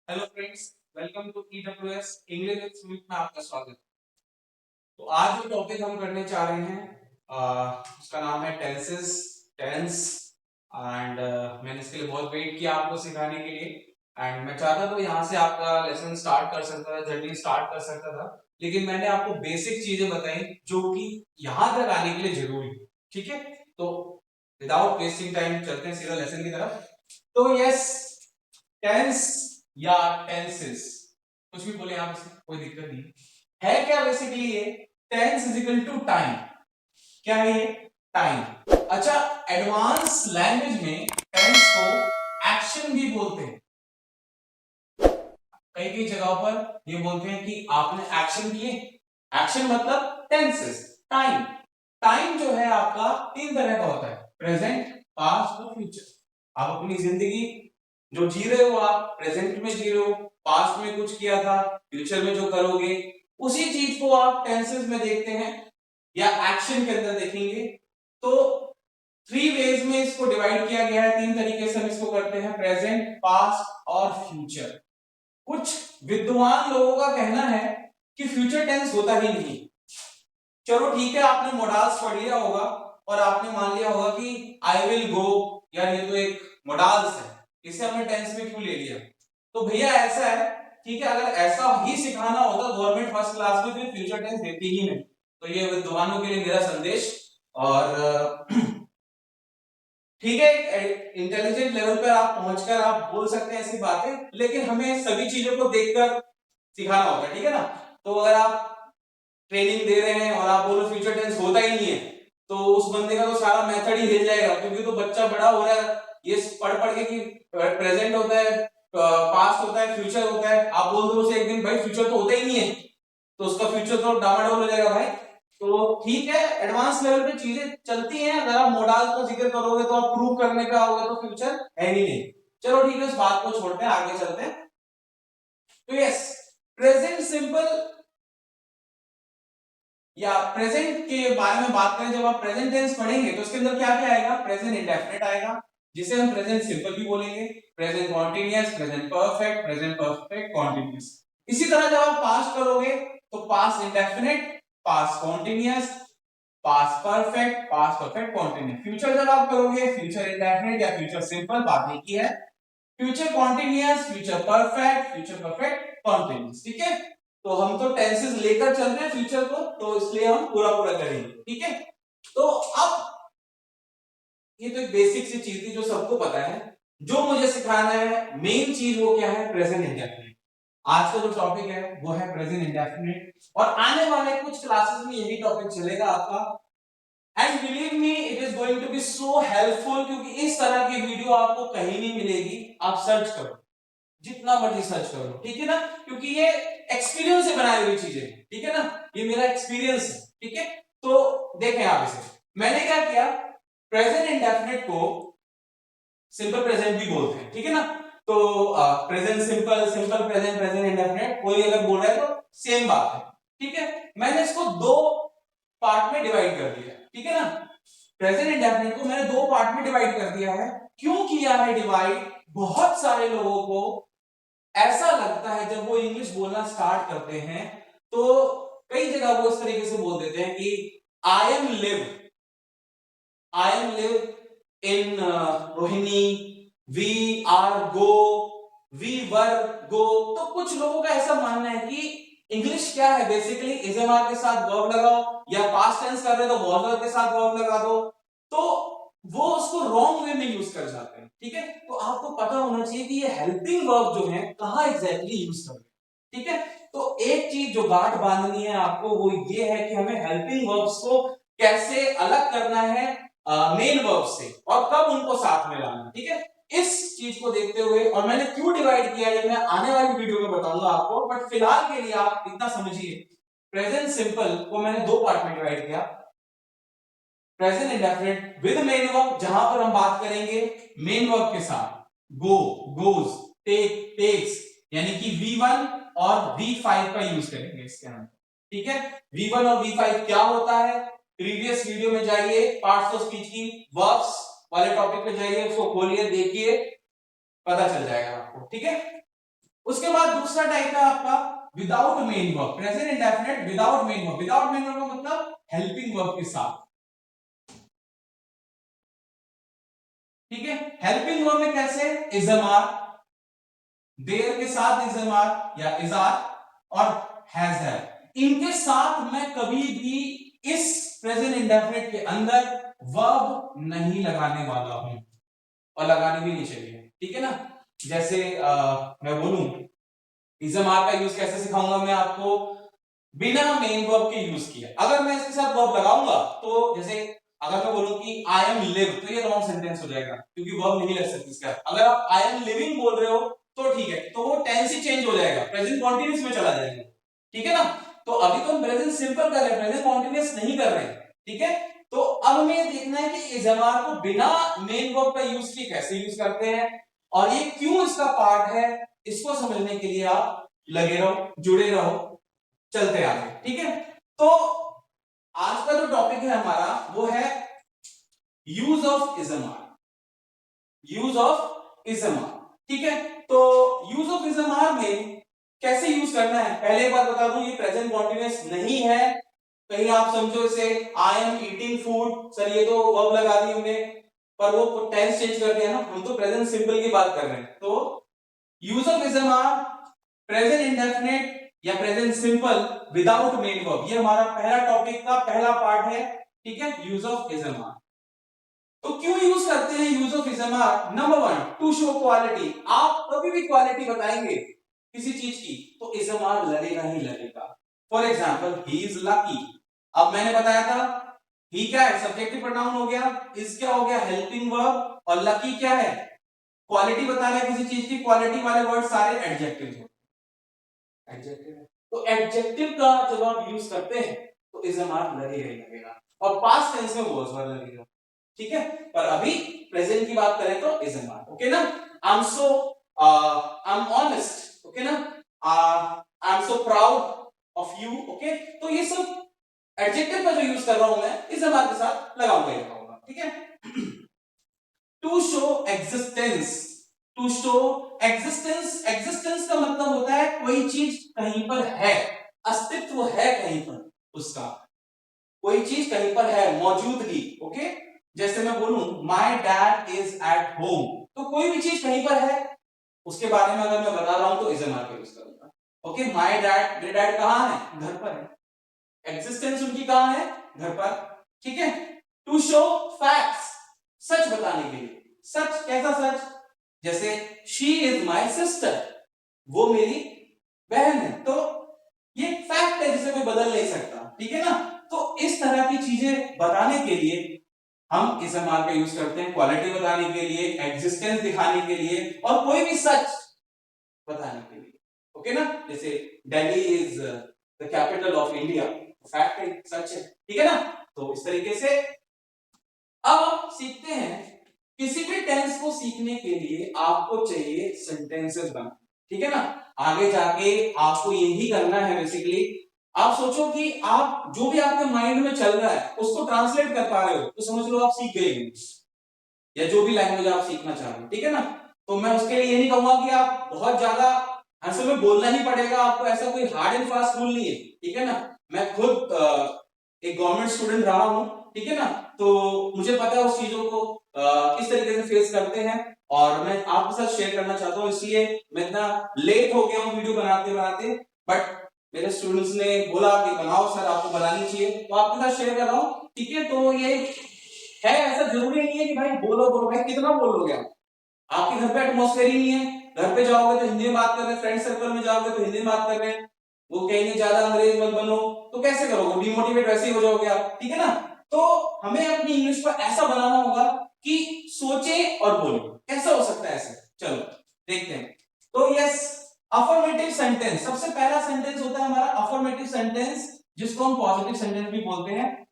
Hello friends, welcome to EWS English with Sumit में आपका स्वागत। तो आज जो टॉपिक हम करने जा रहे हैं उसका नाम है टेंसेस टेंस एंड मैंने इसके लिए बहुत वेट किया आपको सिखाने के लिए एंड मैं चाहता तो यहाँ से आपका लेसन स्टार्ट कर सकता था, जर्नी स्टार्ट कर सकता था, लेकिन मैंने आपको बेसिक चीजें बताई जो कि यहाँ तक आने के लिए जरूरी है। ठीक है, तो विदाउट वेस्टिंग टाइम चलते हैं सीधा लेसन की तरफ। तो यस, टेंस या टेंसेस कुछ भी बोले आप, इसमें कोई दिक्कत नहीं है। क्या बेसिकली ये tense is equal to time. क्या है ये? टाइम। अच्छा, एडवांस लैंग्वेज में टेंस को एक्शन भी बोलते हैं। कई कई जगहों पर ये बोलते हैं कि आपने एक्शन किए। एक्शन मतलब टेंसेस। टाइम, टाइम जो है आपका तीन तरह का होता है, प्रेजेंट, पास्ट और फ्यूचर। आप अपनी जिंदगी जो जी रहे हो, आप प्रेजेंट में जी रहे हो, पास्ट में कुछ किया था, फ्यूचर में जो करोगे उसी चीज को आप टेंसेस में देखते हैं या एक्शन के अंदर देखेंगे। तो थ्री वेज में इसको डिवाइड किया गया है, तीन तरीके से हम इसको करते हैं, प्रेजेंट, पास्ट और फ्यूचर। कुछ विद्वान लोगों का कहना है कि फ्यूचर टेंस होता ही नहीं। चलो ठीक है, आपने मोडाल्स पढ़ लिया होगा और आपने मान लिया होगा कि आई विल गो, यार ये तो एक मोडाल्स है, इसे हमने टेंस में क्यों ले लिया? तो भैया ऐसा है, ठीक है, अगर ऐसा ही सिखाना होता गवर्नमेंट फर्स्ट क्लास में, फिर फ्यूचर टेंस देती ही नहीं। तो ये विद्वानों के लिए मेरा संदेश। और ठीक है, इंटेलिजेंट लेवल पर आप पहुंचकर आप बोल सकते हैं ऐसी बातें, लेकिन हमें सभी चीजों को देखकर सिखाना होता है, ठीक है ना। तो अगर आप ट्रेनिंग दे रहे हैं और आप बोलो फ्यूचर टेंस होता ही नहीं है, तो उस बंदे का तो सारा मेथड ही हिल जाएगा, क्योंकि तो बच्चा बड़ा हो रहा है ये पढ़ पढ़ के कि प्रेजेंट होता है, पास्ट होता है, फ्यूचर होता है। आप बोल दो उसे एक दिन भाई फ्यूचर तो होता ही नहीं है, तो उसका फ्यूचर तो डामाडोल हो जाएगा भाई। तो ठीक है, एडवांस लेवल पे चीजें चलती हैं, अगर आप मॉडल का जिक्र करोगे तो आप प्रूव करने पे आओगे तो फ्यूचर है ही नहीं। चलो ठीक है, इस बात को छोड़ते हैं, आगे चलते हैं। तो यस, प्रेजेंट सिंपल या प्रेजेंट के बारे में बात करें, जब आप प्रेजेंट टेंस पढ़ेंगे तो उसके अंदर क्या क्या आएगा? प्रेजेंट इंडेफिनिट आएगा, जिसे हम प्रेजेंट सिंपल भी बोलेंगे, present continuous, present perfect, present perfect continuous. इसी तरह जब आप पास्ट करोगे तो past indefinite, past continuous, past perfect, past perfect continuous. Future जब आप करोगे, फ्यूचर इंडेफिनिट या फ्यूचर सिंपल, बात एक ही है, future continuous, future perfect, future perfect continuous. ठीक है, तो हम तो टेंसेस लेकर चल रहे हैं फ्यूचर को, तो इसलिए हम पूरा पूरा करेंगे। ठीक है, तो अब ये तो एक बेसिक सी चीज थी जो सबको पता है। जो मुझे सिखाना है मेन चीज वो क्या है? Present indefinite. आज का जो टॉपिक है वो है प्रेजेंट इंडेफिनिट, और आने वाले कुछ क्लासेस में यही टॉपिक चलेगा आपका। And believe me, it is going to be so helpful, क्योंकि इस तरह की वीडियो आपको कहीं नहीं मिलेगी। आप सर्च करो, जितना मर्जी सर्च करो, ठीक है ना, क्योंकि ये एक्सपीरियंस से बनाई हुई चीजें, ठीक है ना, ये मेरा एक्सपीरियंस है। ठीक है, तो देखें आप इसे, मैंने क्या किया, प्रेजेंट इंडेफिनिट को सिंपल प्रेजेंट भी बोलते हैं, ठीक है ना। तो present simple, simple present, present indefinite, कोई अगर बोल रहा है तो सेम बात है। ठीक है, मैंने इसको दो पार्ट में डिवाइड कर दिया, ठीक है ना। प्रेजेंट इंडेफिनिट को मैंने दो पार्ट में डिवाइड कर दिया है। क्यों किया है डिवाइड? बहुत सारे लोगों को ऐसा लगता है जब वो इंग्लिश बोलना स्टार्ट करते हैं तो कई जगह वो इस तरीके से बोल देते हैं कि I am live, I am live in Rohini, we are go, we were go. तो कुछ लोगों का ऐसा मानना है कि इंग्लिश क्या है, बेसिकली इजम आर के साथ वर्ब लगाओ, या पास्ट टेंस कर रहे हो तो वॉज वर्ब के साथ वर्ब लगा दो। तो वो उसको रॉन्ग वे में यूज कर जाते हैं। ठीक है, तो आपको पता होना चाहिए कि ये हेल्पिंग वर्ब जो है कहां एग्जैक्टली यूज कर रहे हैं। ठीक है, तो एक चीज जो गांठ बांधनी है आपको वो ये है कि हमें हेल्पिंग वर्ब्स को कैसे अलग करना है मेन वर्ब से, और कब उनको साथ में लाना। ठीक है, इस चीज को देखते हुए, और मैंने क्यों डिवाइड किया ये मैं आने वाली वीडियो में बताऊंगा आपको, बट फिलहाल के लिए आप इतना समझिए, प्रेजेंट सिंपल को मैंने दो पार्ट में डिवाइड किया, present indefinite with main verb, जहां पर हम बात करेंगे मेन वर्ब के साथ, गो, गोज, टेक, टेक्स, यानी कि V1 और V5 का यूज करेंगे इसके अंदर। ठीक है, V1 और V5 क्या होता है? प्रीवियस वीडियो में जाइए, पार्ट्स ऑफ स्पीच की वर्ब्स वाले टॉपिक पे जाइए, उसको खोलिए, देखिए, पता चल जाएगा आपको। ठीक है, उसके बाद दूसरा टाइप है आपका without main verb, present indefinite without main verb. Without main verb का मतलब हेल्पिंग वर्ब के साथ, ठीक है। हेल्पिंग वर्ब में कैसे, इज आर, देयर के साथ इज आर या इज आर, और हैज है, इनके साथ मैं कभी भी इस प्रेजेंट इंडेफिनिट के अंदर वर्ब नहीं लगाने वाला हूं, और लगानी भी नहीं चाहिए, ठीक है ना। जैसे मैं बोलूं इजमार का यूज कैसे सिखाऊंगा मैं आपको, बिना मेन वर्ब के यूज किया। अगर मैं इसके साथ वर्ब लगाऊंगा तो जैसे अगर मैं बोलूं कि आई एम लिव, तो ये रॉन्ग सेंटेंस हो जाएगा क्योंकि वर्ब नहीं लग सकती इसका। अगर आप आई एम लिविंग बोल रहे हो तो ठीक है, तो वो टेंस ही चेंज हो जाएगा, प्रेजेंट कॉन्टिन्यूअस में चला जाएगा, ठीक है ना। तो अभी तो हम प्रेजेंट सिंपल कर रहे हैं, प्रेजेंट कॉन्टिन्यूअस नहीं कर रहे हैं, ठीक है। तो अब हमें ये देखना है कि इजमार को बिना मेन वर्ब का यूज किए कैसे यूज करते हैं, और ये क्यों इसका पार्ट है, इसको समझने के लिए आप लगे रहो, जुड़े रहो, चलते आगे, ठीक है। तो आज का जो टॉपिक है हमारा वो है यूज ऑफ इजमार, यूज ऑफ इजमार, ठीक है। तो यूज ऑफ इजमार में कैसे यूज करना है, पहले एक बार बता दूं, ये प्रेजेंट कॉन्टिन्यूअस नहीं है, कहीं आप समझो इसे I am eating food, sir ये तो वर्ब लगा दी हमने, पर वो टेंस चेंज कर दिया ना, हम तो प्रेजेंट सिंपल की बात कर रहे हैं। तो यूज ऑफ इजमार प्रेजेंट इंडेफिनिट या present simple without main verb, ये हमारा पहला टॉपिक का पहला पार्ट है, ठीक है, यूज ऑफ इजमार। तो क्यों यूज करते हैं यूज ऑफ इजमार, number one to show quality, आप कभी भी क्वालिटी बताएंगे किसी चीज की तो इजमार लगेगा ही लगेगा। For example he is lucky, अब मैंने बताया था ही क्या है, सब्जेक्टिव प्रोनाउन हो गया, इज क्या हो गया, हेल्पिंग वर्ब, और लकी क्या है, क्वालिटी बता रहा है किसी चीज की, क्वालिटी वाले वर्ड सारे एडजेक्टिव हैं, एडजेक्टिव है। तो एडजेक्टिव का जब आप यूज करते हैं तो इजमार लगेगा ही लगेगा, और पास्ट टेंस में वॉज वर्ब लगेगा, ठीक है। पर अभी प्रेजेंट की बात करें तो इजमार, ओके ना। I am so I am honest, okay ना, I am so proud of you, okay. तो ये सब एडजेक्टिव का जो यूज कर रहा हूं मैं इजमार के साथ लगाऊंगा ही लगाऊंगा, ठीक है। To show existence, to show existence, existence का मतलब होता है कोई चीज कहीं पर है, अस्तित्व है कहीं पर उसका, कोई चीज कहीं पर है, मौजूदगी, ओके। जैसे मैं बोलूं my dad is at home, तो कोई भी चीज कहीं पर है उसके बारे में अगर मैं बता रहा हूं तो इजमार का यूज करूंगा, ओके। माय डैड, मेरे डैड कहां है, घर पर है, एग्जिस्टेंस उनकी कहां है, घर पर, ठीक है। टू शो फैक्ट्स, सच बताने के लिए, सच कैसा सच, जैसे शी इज माई सिस्टर, वो मेरी बहन है, तो ये फैक्ट है जिसे कोई बदल नहीं सकता, ठीक है ना। तो इस तरह की चीजें बताने के लिए हम इजमार का यूज करते हैं, क्वालिटी बताने के लिए, एग्जिस्टेंस दिखाने के लिए, और कोई भी सच बताने के लिए, ओके ना। जैसे Delhi is the capital of India, fact है, सच है, ठीक है ना। तो इस तरीके से अब हम सीखते हैं, किसी भी टेंस को सीखने के लिए आपको चाहिए सेंटेंसेस बना, ठीक है ना। आगे जाके आपको यही करना है बेसिकली, आप सोचो कि आप जो भी आपके माइंड में चल रहा है उसको ट्रांसलेट कर पा रहे हो तो समझ लो आप सीख गए, या जो भी लैंग्वेज आप सीखना चाह रहे हो, ठीक है ना। तो मैं उसके लिए ये नहीं कहूंगा कि आप बहुत ज्यादा असल में बोलना ही पड़ेगा आपको, ऐसा कोई हार्ड एंड फास्ट रूल नहीं है, ठीक है ना। मैं खुद एक गवर्नमेंट स्टूडेंट रहा हूं, ठीक है ना, तो मुझे पता है उस चीजों को किस तरीके से फेस करते हैं, और मैं आपके साथ शेयर करना चाहता हूं, इसलिए मैं इतना लेट हो गया हूं वीडियो बनाते बनाते, बट मेरे स्टूडेंट्स ने बोला कि बनाओ सर, आपको बनानी चाहिए, तो आपके साथ शेयर कर रहा हूं, ठीक है। तो ये है, ऐसा जरूरी नहीं है कि भाई बोलो बोलो, भाई कितना बोल लोगे आप, आपके घर पे एटमॉस्फेयर ही नहीं है, घर पे जाओगे तो हिंदी में बात कर रहे हैं, फ्रेंड सर्कल में जाओगे तो हिंदी में बात कर रहे हैं, वो कहेंगे ज्यादा अंग्रेज मत बनो, तो कैसे करोगे, डिमोटिवेट वैसे ही हो जाओगे आप, ठीक है ना। तो हमें अपनी इंग्लिश को ऐसा बनाना होगा कि सोचे और बोले, कैसा हो सकता है ऐसा, चलो देखते हैं। तो यस, अफर्मेटिव सेंटेंस, सबसे पहला सेंटेंस होता है हमारा अफर्मेटिव सेंटेंस, जिसको हम पॉजिटिव सेंटेंस भी बोलते हैं।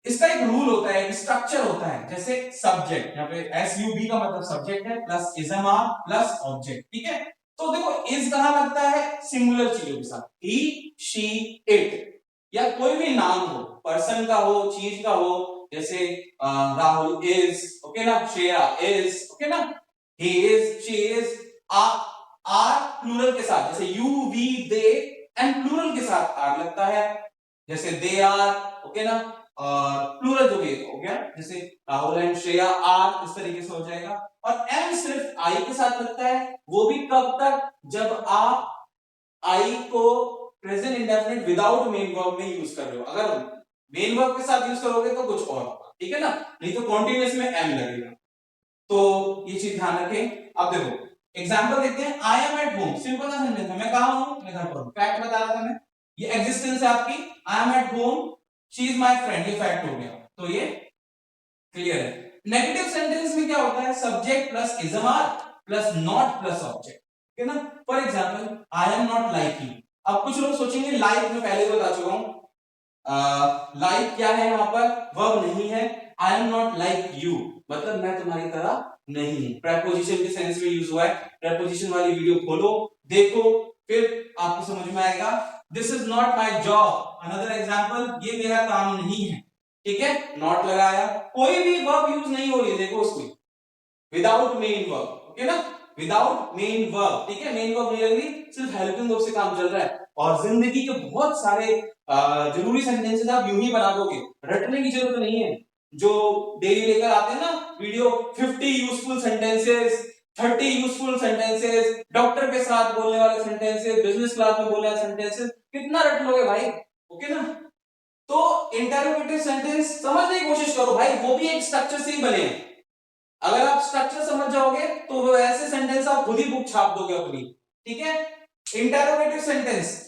इसका एक रूल होता है, एक स्ट्रक्चर होता है, जैसे सब्जेक्ट, यहाँ पे SUB का मतलब सब्जेक्ट है, प्लस इजमार प्लस ऑब्जेक्ट, ठीक है। तो देखो इज कहां लगता है, सिंगुलर चीजों के साथ, ही शी इट, या कोई भी नाम हो, पर्सन का हो, चीज का हो, जैसे राहुल इज, ओके ना, श्रेया इज, ओके ना, he is, she is, are plural के साथ, जैसे you we they and plural के साथ आर लगता है, जैसे दे आर, ओके ना, और प्लूरल जो भी हो गया जैसे राहुल एंड श्रेया आर, इस तरीके से हो जाएगा। और एम सिर्फ आई के साथ लगता है, वो भी कब तक, जब आप आई को present indefinite without main verb में यूज कर रहे हो। अगर मेन वर्ब के साथ यूज करोगे तो कुछ और होगा, ठीक है ना, नहीं तो कॉन्टिन्यूअस में एम लगेगा। तो ये चीज ध्यान रखें। अब देखो एग्जांपल देखते हैं, I am at home, simple सा सेंटेंस है, मैं कहां हूं, मैं घर पर हूं, फैक्ट बता रहा था मैं, ये एग्जिस्टेंस है आपकी, I am at home, she is my friend, ये फैक्ट हो गया, तो ये क्लियर है। नेगेटिव सेंटेंस में क्या होता है, subject plus is am are plus not plus object, ठीक है ना। For example I am not like you. अब कुछ लोग सोचेंगे लाइक, मैं पहले बता चुका हूं, लाइक क्या है, यहां पर वर्ब नहीं है, आई एम नॉट लाइक यू मतलब मैं तुम्हारी तरह नहीं हूं, प्रेपोजिशन के सेंस में यूज हुआ है। प्रेपोजिशन वाली वीडियो खोलो, देखो, फिर आपको समझ में आएगा। This is not my job, another example, ये मेरा काम नहीं है, ठीक है, नॉट लगाया, कोई भी वर्ब यूज नहीं हो रही है, देखो उसमें विदाउट मेन वर्ब, ओके ना, विदाउट मेन वर्ब, ठीक है, मेन वर्ब नहीं लग रही, सिर्फ हेल्पिंग वर्ब से काम चल रहा है। और जिंदगी के बहुत सारे जरूरी सेंटेंसेस आप यूं ही बना दोगे, रटने की जरूरत नहीं है। जो डेली लेकर आते हैं ना video, 50 useful sentences, 30 useful sentences, doctor के साथ बोलने वाले सेंटेंसेस, बिजनेस क्लास में बोलने वाले सेंटेंसेस, कितना रट लोगे भाई, ओके ना। तो इंटरोगेटिव सेंटेंस समझने की कोशिश करो भाई, वो भी एक स्ट्रक्चर से ही बने हैं। अगर आप स्ट्रक्चर समझ जाओगे तो वो ऐसे सेंटेंस आप खुद ही बुक छाप दोगे अपनी, ठीक है। इंटरोगेटिव सेंटेंस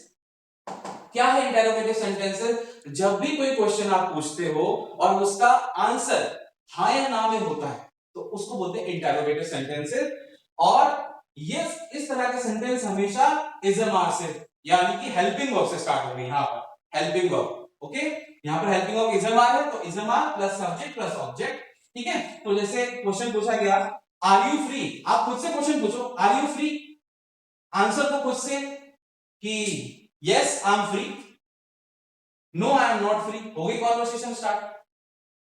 क्या है, इंटरोगेटिव सेंटेंस जब भी कोई क्वेश्चन आप पूछते हो और उसका आंसर हाँ या ना में होता है तो उसको बोलते हैं इंटरोगेटिव सेंटेंसेस। और ये इस तरह के सेंटेंस हमेशा इजम आर से यानी कि हेल्पिंग वर्ब से स्टार्ट होंगे, यहां पर हेल्पिंग वर्ब, ओके, यहां पर हेल्पिंग वर्ब इजम आर है तो is am are plus subject plus object, ठीक है। तो जैसे क्वेश्चन पूछा गया, आर यू फ्री, आप खुद से क्वेश्चन पूछो, आर यू फ्री, आंसर तो खुद से कि yes I am free, no I am not free, हो गई कॉन्वर्सेशन स्टार्ट।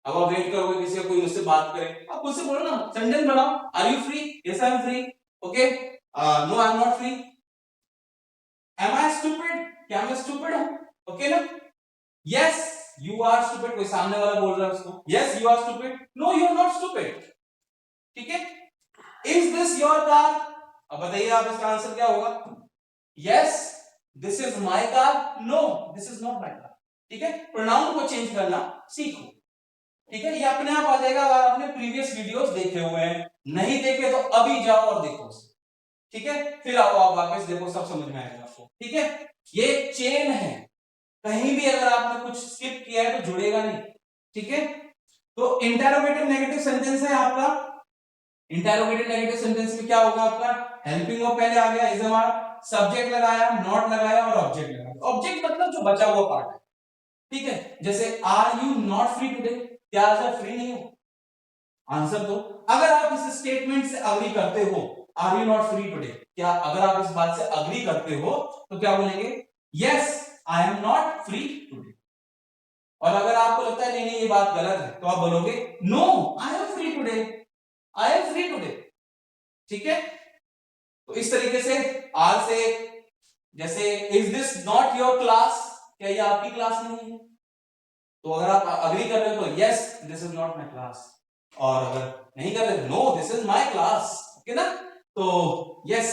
अब आप वेट करोगे किसी का कोई मुझसे बात करे, आप खुद से बोलो ना, सेंटेंस बनाओ, are you free, yes I am free, okay, no I am not free, am I stupid, क्या मैं स्टूपिड हूं, ओके ना, यस यू आर स्टूपिड, कोई सामने वाला बोल रहा है उसको, yes you are stupid, no you are not stupid, ठीक है। इज दिस योर कार, अब बताइए आप इसका आंसर क्या होगा, yes this is my car, no this is not my car, ठीक है। प्रोनाउन को चेंज करना सीखो, ठीक है, ये अपने आप आ जाएगा अगर आपने प्रीवियस वीडियोस देखे हुए हैं, नहीं देखे तो अभी जाओ और देखो, ठीक है, फिर आओ आप वापस देखो, सब समझ में आएगा आपको, ठीक है। ये चेन है, कहीं भी अगर आपने कुछ स्किप किया है तो जुड़ेगा नहीं, ठीक है। तो इंटरोगेटिव नेगेटिव सेंटेंस है आपका, इंटरोगेटिव नेगेटिव सेंटेंस में क्या होगा आपका, हेल्पिंग वर्ब पहले आ गया, इज हमारा सब्जेक्ट लगाया, नॉट लगाया और ऑब्जेक्ट लगाया, ऑब्जेक्ट मतलब जो बचा हुआ पार्ट है, ठीक है। जैसे are you not free today, क्या आज आप फ्री नहीं हो, आंसर दो। अगर आप इस स्टेटमेंट से अग्री करते हो, are you not free today, क्या अगर आप इस बात से अग्री करते हो तो क्या बोलेंगे, yes I am not free today. और अगर आपको लगता है नहीं नहीं ये बात गलत है तो आप बोलोगे no I am free today, I am free today, ठीक है। तो इस तरीके से आर से, जैसे is this not your class, क्या ये आपकी क्लास नहीं है, तो अगर आप अग्री कर रहे हो तो yes this is not my class, और अगर नहीं कर रहे no this is my class, okay ना। तो यस,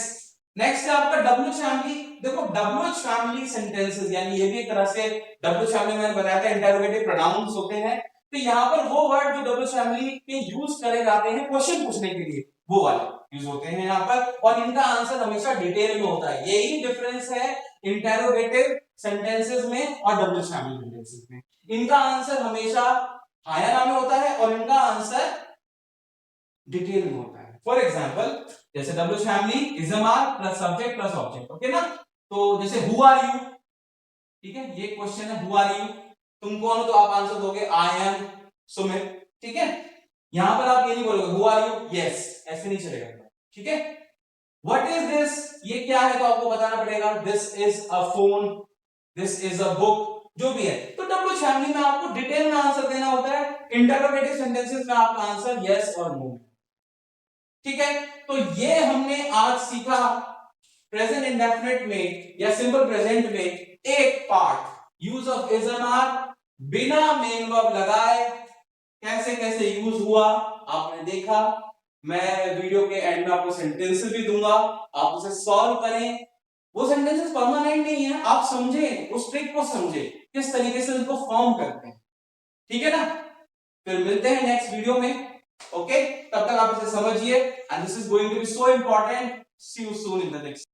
नेक्स्ट है आपका डब्ल्यूएच फैमिली। देखो डब्ल्यूएच फैमिली सेंटेंसेस यानी ये भी एक तरह से डब्ल्यूएच फैमिली मैंने बताया था इंटरोगेटिव प्रोनाउंस होते हैं, तो यहाँ पर वो वर्ड जो डब्ल्यूएच फैमिली के यूज करे जाते हैं क्वेश्चन पूछने के लिए वो वाले यूज होते हैं यहाँ पर, और इनका आंसर हमेशा डिटेल में होता है, यही डिफरेंस है इंटरोगेटिव सेंटेंसेस में और डब्ल्यूएच फैमिली सेंटेंसेस में, इनका आंसर हमेशा हाया नाम में होता है और इनका आंसर डिटेल में होता है। फॉर एग्जांपल जैसे WH family is am are plus subject plus object, okay ना। तो जैसे हु आर यू, ठीक है, ये क्वेश्चन है हु आर यू, तुम कौन हो, तो आप आंसर दोगे आई एम सुमित, ठीक है। यहां पर आप ये नहीं बोलोगे हु आर यू यस, ऐसे नहीं चलेगा, ठीक है। व्हाट इज दिस, ये क्या है तो आपको बताना पड़ेगा, this is a phone, this is a book, जो भी है। तो डब्ल्यूएच फैमिली में आपको डिटेल में आंसर देना होता है, इंटरोगेटिव सेंटेंसेस में आपका आंसर यस और नो, ठीक है। तो ये हमने आज सीखा प्रेजेंट इंडेफिनिट में या सिंपल प्रेजेंट में एक part use of is and are बिना मेन वर्ब लगाए कैसे कैसे यूज हुआ आपने देखा। मैं वीडियो के एंड में आपको सेंटेंस भी दूंगा, आप उसे सॉल्व करें। वो सेंटेंसेस परमानेंट नहीं है, आप समझें, उस ट्रिक को समझें किस तरीके से उनको फॉर्म करते हैं, ठीक है ना। फिर मिलते हैं नेक्स्ट वीडियो में, ओके। तब तक आप इसे समझिए, and this is going to be so important. See you soon in the next